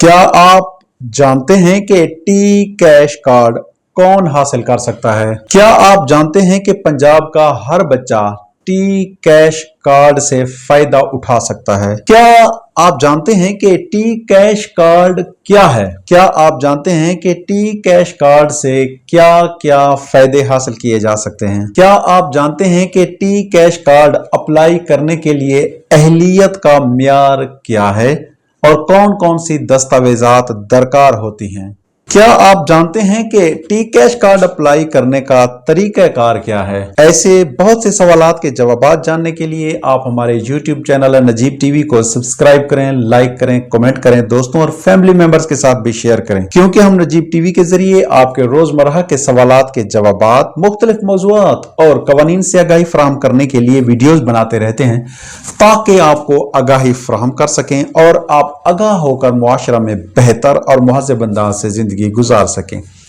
क्या आप जानते हैं कि टी कैश कार्ड कौन हासिल कर सकता है? क्या आप जानते हैं कि पंजाब का हर बच्चा टी कैश कार्ड से फायदा उठा सकता है? क्या आप जानते हैं कि टी कैश कार्ड क्या है? क्या आप जानते हैं कि टी कैश कार्ड से क्या क्या फायदे हासिल किए जा सकते हैं? क्या आप जानते हैं कि टी कैश कार्ड अप्लाई करने के लिए अहलियत का म्यार क्या है और कौन कौन सी दस्तावेजात दरकार होती हैं? क्या आप जानते हैं कि टी कैश कार्ड अप्लाई करने का तरीकाकार क्या है? ऐसे बहुत से सवालात के जवाब जानने के लिए आप हमारे YouTube चैनल नजीब टीवी को सब्सक्राइब करें, लाइक करें, कमेंट करें, दोस्तों और फैमिली मेंबर्स के साथ भी शेयर करें, क्योंकि हम नजीब टीवी के जरिए आपके रोजमर्रा के सवालात के जवाब, मुख्तलिफ मौज़ूआत और कवानीन से आगाही फराहम करने के लिए वीडियोज बनाते रहते हैं, ताकि आपको आगाही फराहम कर सकें और आप आगाह होकर मुआशरा में बेहतर और मुहज़्ज़ब अंदाज से जिंदगी गुजार सकें।